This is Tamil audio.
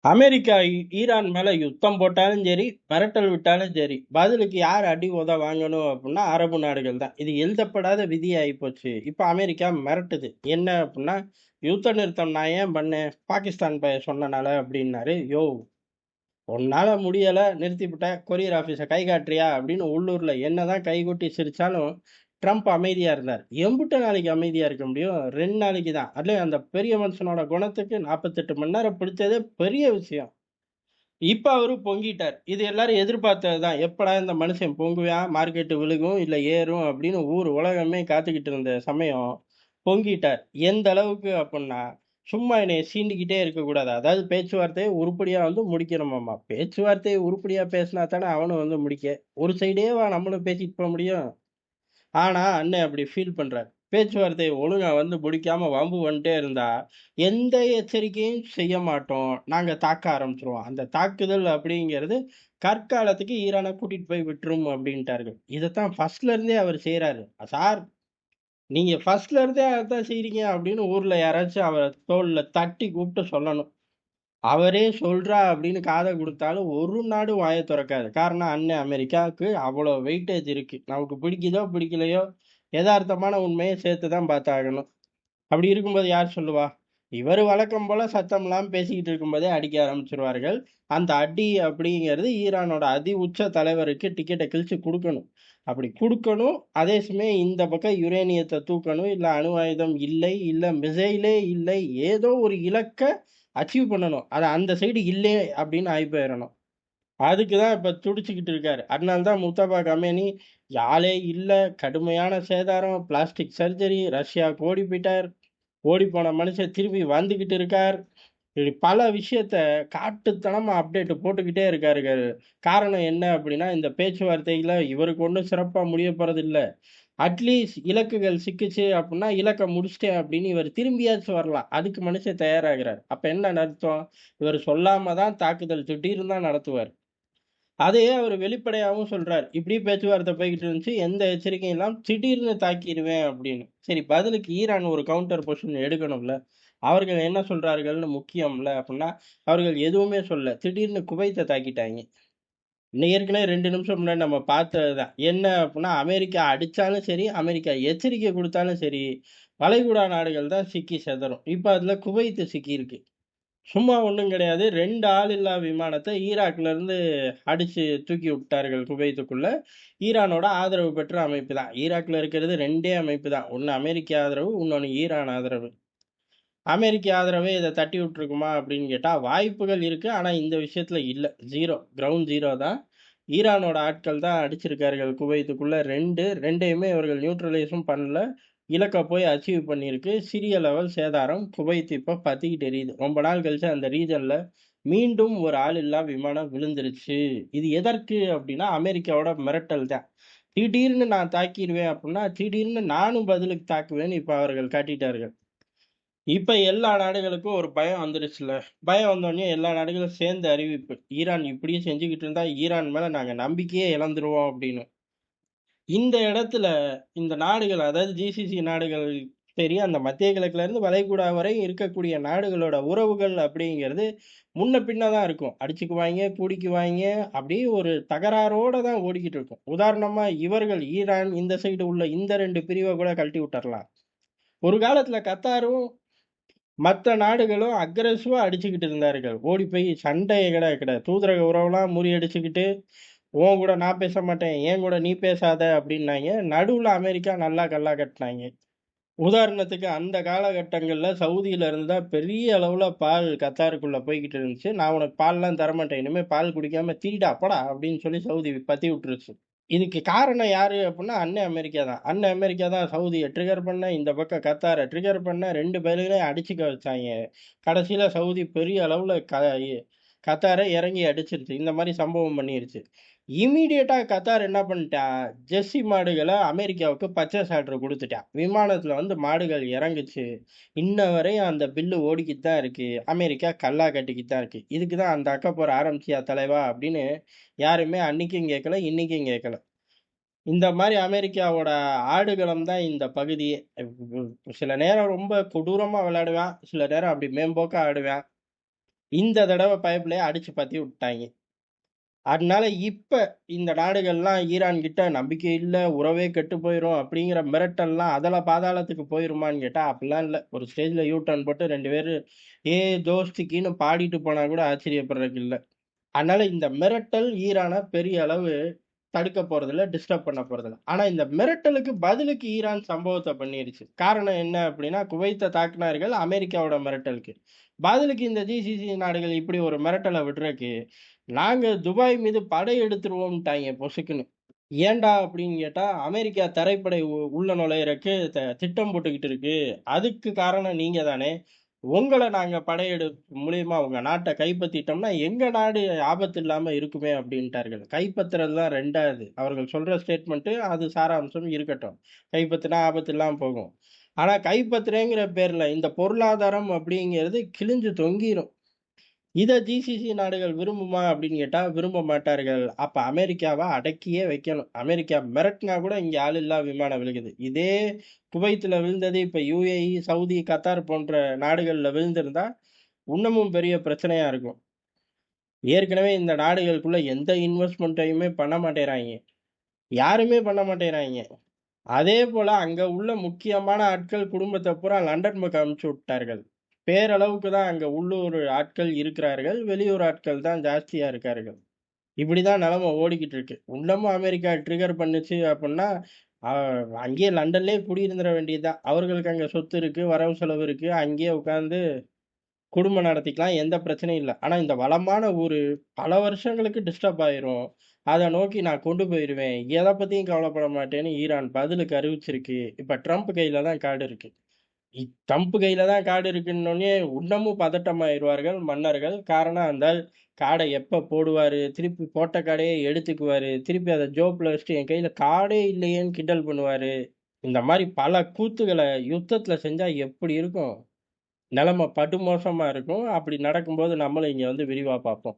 அமெரிக்கா ஈரான் மேல யுத்தம் போட்டாலும் சரி, மிரட்டல் விட்டாலும் சரி, பதிலுக்கு யார் அடி உத வாங்கணும் அப்டின்னா, அரபு நாடுகள் தான். இது எழுதப்படாத விதி ஆயிப்போச்சு. இப்ப அமெரிக்கா மிரட்டுது. என்ன அப்டின்னா, "யுத்த நிறுத்தம் நான் ஏன் பண்ணேன்? பாகிஸ்தான் பையன் சொன்னனால" அப்டின்னாரு. "யோவ்! உன்னால முடியல நிறுத்திப்புட்ட. கொரியர் ஆஃபீஸ கை காட்டுறியா?" அப்படின்னு உள்ளூர்ல என்னதான் கைகொட்டி சிரிச்சாலும், ட்ரம்ப் அமைதியா இருந்தார். எம்புட்டு நாளைக்கு அமைதியா இருக்க முடியும்? 2 நாளைக்கு தான். அதுலயும் அந்த பெரிய மனுஷனோட குணத்துக்கு 48 மணி நேரம் பிடிச்சதே பெரிய விஷயம். இப்ப அவரு பொங்கிட்டார். இது எல்லாரும் எதிர்பார்த்தது தான். எப்படா இந்த மனுஷன் பொங்குவான், மார்க்கெட் விழுகும், இல்ல ஏறும் அப்படின்னு ஊர் உலகமே காத்துக்கிட்டு இருந்த சமயம், பொங்கிட்டார். எந்த அளவுக்கு அப்புட்ன்னா, சும்மா என்னைய சீண்டிக்கிட்டே இருக்கக்கூடாது. அதாவது பேச்சுவார்த்தைய உருப்படியா வந்து முடிக்கணுமாமா. பேச்சுவார்த்தைய உருப்படியா பேசினா தானே அவனும் வந்து முடிக்க. ஒரு சைடேவா நம்மளும் பேசிட்டு போ முடியும்? ஆனா, அண்ணன் அப்படி ஃபீல் பண்றாரு. பேச்சுவார்த்தைய ஒழுங்கா வந்து முடிக்காம வம்பு பண்ணிட்டே இருந்தா, எந்த எச்சரிக்கையும் செய்ய மாட்டோம். நாங்க தாக்க ஆரம்பிச்சுருவோம். அந்த தாக்குதல் அப்படிங்கிறது கற்காலத்துக்கு ஈரான கூட்டிட்டு போய் விட்டுரும் அப்படின்ட்டார்கள். இதத்தான் ஃபர்ஸ்ட்ல இருந்தே அவர் செய்றாரு. சார் நீங்க ஃபர்ஸ்ட்ல இருந்தே அதத்தான் செய்றீங்க அப்படின்னு ஊர்ல யாராச்சும் அவர தோள்ல தட்டி கூப்பிட்டு சொல்லணும். அவரே சொல்றா அப்படின்னு காத குடுத்தாலும் ஒரு நாடும் வாய தொறக்காது. காரணம் அண்ணன் அமெரிக்காவுக்கு அவ்வளோ வெயிட்டேஜ் இருக்கு. நமக்கு பிடிக்குதோ, பிடிக்கலையோ, எதார்த்தமான உண்மைய சேர்த்து தான் பார்த்தாகணும். அப்படி இருக்கும்போது யார் சொல்லுவா? இவரு வழக்கம் போல சத்தம் இல்லாம பேசிக்கிட்டு இருக்கும்போதே அடிக்க ஆரம்பிச்சுருவார்கள். அந்த அடி அப்படிங்கிறது ஈரானோட அதி உச்ச தலைவருக்கு டிக்கெட்ட கிழிச்சு குடுக்கணும். அப்படி குடுக்கணும். அதே சமயம் இந்த பக்கம் யுரேனியத்த தூக்கணும். இல்ல அணு ஆயுதம் இல்லை, இல்ல மிசைலே இல்லை. ஏதோ ஒரு இலக்க அச்சீவ் பண்ணணும். அது அந்த சைடு இல்லே அப்படின்னு ஆயி போயிறணும். அதுக்கு தான் இப்ப துடிச்சுக்கிட்டு இருக்காரு. அதனால தான் முஸ்தபா கமேனி, "ஆளே இல்ல, கடுமையான சேதாரம், பிளாஸ்டிக் சர்ஜரி, ரஷ்யாவுக்கு ஓடி போயிட்டார். ஓடிப்போன மனுஷன் திரும்பி வந்துகிட்டு இருக்கார்." இப்படி பல விஷயத்த காட்டுத்தனமா அப்டேட் போட்டுக்கிட்டே இருக்காருங்க. காரணம் என்ன அப்படின்னா, இந்த பேச்சுவார்த்தையில இவருக்கு ஒண்ணும் சிறப்பா முடிய போறதில்ல. அட்லீஸ்ட் இலக்குகள் சிக்குச்சு அப்படின்னா, இலக்க முடிச்சுட்டேன் அப்படின்னு இவர் திரும்பியாச்சும் வரலாம். அதுக்கு மனுஷன் தயாராகுறாரு. அப்ப என்ன அர்த்தம்? இவரு சொல்லாம தான் தாக்குதல் திடீர்னு தான் நடத்துவார். அதையே அவரு வெளிப்படையாவும் சொல்றாரு. இப்படி பேச்சுவார்த்தை போய்க்கிட்டு இருந்துச்சு. எந்த எச்சரிக்கையும் இல்லாம திடீர்னு தாக்கிருவேன் அப்படின்னு. சரி பதிலுக்கு ஈரான் ஒரு கவுண்டர் பொசிஷன் எடுக்கணும்ல. அவர்கள் என்ன சொல்றார்கள்னு முக்கியம்ல அப்படின்னா, அவர்கள் எதுவுமே சொல்லல. திடீர்னு குவைத்த தாக்கிட்டாய்ங்க. ஏற்கனவே 2 நிமிஷம் முன்னாடி நம்ம பார்த்தது தான். என்ன அப்படின்னா, அமெரிக்கா அடிச்சாலும் சரி, அமெரிக்கா எச்சரிக்கை குடுத்தாலும் சரி, வளைகுடா நாடுகள் தான் சிக்கி செதறும். இப்ப அதுல குவைத் சிக்கியிருக்கு. சும்மா ஒண்ணும் கிடையாது. 2 ஆளில்லா விமானத்த ஈராக்லருந்து அடிச்சு தூக்கி விட்டார்கள் குவைத்துக்குள்ள. ஈரானோட ஆதரவு பெற்ற அமைப்பு தான். ஈராக்ல இருக்கிறது 2டே அமைப்பு தான். ஒண்ணு அமெரிக்க ஆதரவு, இன்னொன்னு ஈரான் ஆதரவு. அமெரிக்க ஆதரவே இத தட்டி விட்டுருக்குமா அப்படின்னு கேட்டா, வாய்ப்புகள் இருக்கு. ஆனா இந்த விஷயத்துல இல்ல. 0 கிரவுண்ட் 0 தான். ஈரானோட ஆட்கள் தான் அடிச்சிருக்கார்கள் குவைத்துக்குள்ள 2 2யுமே இவர்கள் நியூட்ரலைஸும் பண்ணல. இலக்க போய் அச்சீவ் பண்ணியிருக்கு. சிறிய லெவல் சேதாரம். குவைத் இப்ப பத்திக்கிட்டு எரியுது. ரொம்ப நாள் கழிச்சு அந்த ரீஜன்ல மீண்டும் ஒரு ஆளில்லா விமானம் விழுந்துருச்சு. இது எதற்கு அப்படின்னா, அமெரிக்காவோட மிரட்டல் தான். திடீர்னு நான் தாக்கிருவேன் அப்படின்னா, திடீர்னு நானும் பதிலுக்கு தாக்குவேன்னு இப்ப அவர்கள் காட்டிட்டார்கள். இப்ப எல்லா நாடுகளுக்கும் ஒரு பயம் வந்துருச்சுல்ல. பயம் வந்தோனே எல்லா நாடுகளும் சேர்ந்து அறிவிப்பு. ஈரான் இப்படியே செஞ்சுகிட்டு இருந்தா, ஈரான் மேல நாங்க நம்பிக்கையே இழந்துருவோம் அப்படின்னு. இந்த இடத்துல இந்த நாடுகள் அதாவது ஜிசிசி நாடுகள் சரி, அந்த மத்திய கிழக்குல இருந்து வளைகுடா வரை இருக்கக்கூடிய நாடுகளோட உறவுகள் அப்படிங்கிறது முன்ன பின்ன தான் இருக்கும். அடிச்சுக்குவாய்ங்க, கூடிக்குவாய்ங்க, அப்படியே ஒரு தகராறோட தான் ஓடிக்கிட்டு இருக்கும். உதாரணமா இவர்கள் ஈரான் இந்த சைடு உள்ள இந்த 2 பிரிவ கூட கழட்டி விட்டுறலாம். ஒரு காலத்துல கத்தாரும் மத்த நாடுகளும் அக்ரெசிவா அடிச்சுக்கிட்டு இருந்தார்கள். ஓடி போய் சண்டைய கிடையாது. தூதரக உறவெல்லாம் முறியடிச்சுக்கிட்டு, உன் கூட நான் பேச மாட்டேன், என் கூட நீ பேசாத அப்படின்னாய்ங்க. நடுவுல அமெரிக்கா நல்லா கல்லா கட்டுனாய்ங்க. உதாரணத்துக்கு அந்த காலகட்டங்கள்ல சவுதியில இருந்து தான் பெரிய அளவுல பால் கத்தாருக்குள்ள போய்க்கிட்டு இருந்துச்சு. நான் உனக்கு பால்லாம் தரமாட்டேன். இனிமே பால் குடிக்காம திரிடா போடா அப்படின்னு சொல்லி சவுதி பத்தி விட்டுருச்சு. இதுக்கு காரணம் யாரு அப்புட்ன்னா, அண்ணன் அமெரிக்கா தான். அண்ணன் அமெரிக்கா தான் சவுதிய ட்ரிகர் பண்ண, இந்த பக்கம் கத்தார ட்ரிகர் பண்ண 2 பேரையும் அடிச்சுக்க வச்சாய்ங்க. கடைசியில சவுதி பெரிய அளவுல கத்தார இறங்கி அடிச்சிருச்சு. இந்த மாரி சம்பவம் பண்ணிருச்சு. இம்மீடியட்டா கத்தார் என்ன பண்ணிட்டான், ஜெர்சி மாடுகள அமெரிக்காவுக்கு பர்ச்சேஸ் ஆர்டர் குடுத்துட்டான். விமானத்துல வந்து மாடுகள் இறங்குச்சு. இன்ன வரையும் அந்த பில்லு ஓடிக்கிட்டு தான் இருக்கு. அமெரிக்கா கல்லா கட்டிக்கிட்டு தான் இருக்கு. இதுக்கு தான் அந்த அக்கப்போர் ஆரம்பிச்சியா தலைவா அப்படின்னு யாருமே அன்னைக்கும் கேட்கல, இன்னைக்கும் கேட்கல. இந்த மாரி அமெரிக்காவோட ஆடுகளம் தான் இந்த பகுதியே. சில நேரம் ரொம்ப கொடூரமா விளையாடுவான். சில நேரம் அப்படி மேம்போக்கா ஆடுவான். இந்த தடவ பைப்லயே அடிச்சு பத்தி விட்டாய்ங்க. அதனால இப்ப இந்த நாடுகள்லாம் ஈரான் கிட்ட நம்பிக்கை இல்ல, உறவே கெட்டு போயிரும் அப்படிங்கிற மிரட்டல்லாம் அதல பாதாளத்துக்கு போயிருமான்னு கேட்டா, அப்படிலாம் இல்ல. ஒரு ஸ்டேஜ்ல யூ டர்ன் போட்டு 2 பேரு "ஏ தோஸ்திக்கின்னு" பாடிட்டு போனா கூட ஆச்சரியப்படுறதுக்கு இல்ல. அதனால இந்த மிரட்டல் ஈரான பெரிய அளவு தடுக்க போறதில்ல, டிஸ்டர்ப் பண்ண போறதில்ல. ஆனா இந்த மிரட்டலுக்கு பதிலுக்கு ஈரான் சம்பவத்த பண்ணிருச்சு. காரணம் என்ன அப்படின்னா, குவைத்த தாக்குனார்கள் அமெரிக்காவோட மிரட்டலுக்கு. பதிலுக்கு இந்த ஜிசிசி நாடுகள் இப்படி ஒரு மிரட்டல விடுறக்கு, நாங்க துபாய் மீது படை எடுத்துருவோம்ட்டாய்ங்க பொசுக்குன்னு. ஏன்டா அப்படின்னு கேட்டா, அமெரிக்கா தரைப்படை உள்ள நுழையறக்கு திட்டம் போட்டுக்கிட்டு இருக்கு. அதுக்கு காரணம் நீங்க தானே. உங்கள நாங்க படையெடு மூலியமா உங்க நாட்ட கைப்பத்திட்டோம்னா, எங்க நாடு ஆபத்து இல்லாம இருக்குமே அப்படின்ட்டார்கள். கைப்பற்றுறது தான் 2வது. அவர்கள் சொல்ற ஸ்டேட்மெண்ட் அது சாராம்சம் இருக்கட்டும். கைப்பற்றினா ஆபத்து இல்லாம போகும். ஆனா கைப்பற்றுறேங்கிற பேர்ல இந்த பொருளாதாரம் அப்படிங்கிறது கிழிஞ்சு தொங்கிரும். இத ஜிசிசி நாடுகள் விரும்புமா அப்படின்னு கேட்டா, விரும்ப மாட்டார்கள். அப்ப அமெரிக்காவ அடக்கியே வைக்கணும். அமெரிக்கா மிரட்டுனா கூட இங்க ஆள் இல்லா விமானம் விழுகுது. இதே குவைத்துல விழுந்தது இப்ப யுஏஇ, சவுதி, கத்தார் போன்ற நாடுகள்ல விழுந்திருந்தா, இன்னமும் பெரிய பிரச்சனையா இருக்கும். ஏற்கனவே இந்த நாடுகளுக்குள்ள எந்த இன்வெஸ்ட்மென்ட்டையுமே பண்ண மாட்டேங்கிறாய்ங்க. யாருமே பண்ண மாட்டேங்கிறாய்ங்க. அதேபோல அங்க உள்ள முக்கியமான ஆட்கள் குடும்பத்த பூரா லண்டன் பக்கம் அனுப்பிச்சு விட்டார்கள். பேரளவுக்கு தான் அங்க உள்ளூர் ஆட்கள் இருக்கிறார்கள். வெளியூர் ஆட்கள் தான் ஜாஸ்தியா இருக்கார்கள். இப்படிதான் நிலைமை ஓடிக்கிட்டு இருக்கு. இன்னமும் அமெரிக்கா ட்ரிகர் பண்ணுச்சு அப்புட்ன்னா, அ அங்கேயே லண்டன்லயே குடியிருந்துற வேண்டியது தான். அவர்களுக்கு அங்க சொத்து இருக்கு, வரவு செலவு இருக்கு. அங்கேயே உட்கார்ந்து குடும்பம் நடத்திக்கலாம். எந்த பிரச்சனையும் இல்ல. ஆனா இந்த வளமான ஊரு பல வருஷங்களுக்கு டிஸ்டர்ப் ஆயிரும். அத நோக்கி நான் கொண்டு போயிருவேன். எத பத்தியும் கவலைப்பட மாட்டேன்னு ஈரான் பதிலுக்கு அறிவிச்சிருக்கு. இப்ப ட்ரம்ப் கையில தான் கார்டு இருக்கு. ட்ரம்ப் கையில தான் கார்டு இருக்குன்னோனே, இன்னமும் பதட்டமாயிருவார்கள் மன்னர்கள். காரணம் அந்த ஆள் கார்ட எப்ப போடுவாரு, திருப்பி போட்ட கார்டையே எடுத்துக்குவாரு, திருப்பி அத ஜோப்ல வச்சுட்டு என் கையில கார்டே இல்லையேன்னு கிண்டல் பண்ணுவாரு. இந்த மாரி பல கூத்துகள யுத்தத்துல செஞ்சா எப்படி இருக்கும்? நிலைமை படுமோசமா இருக்கும். அப்படி நடக்கும்போது நம்மளும் இங்க வந்து விரிவா பார்ப்போம்.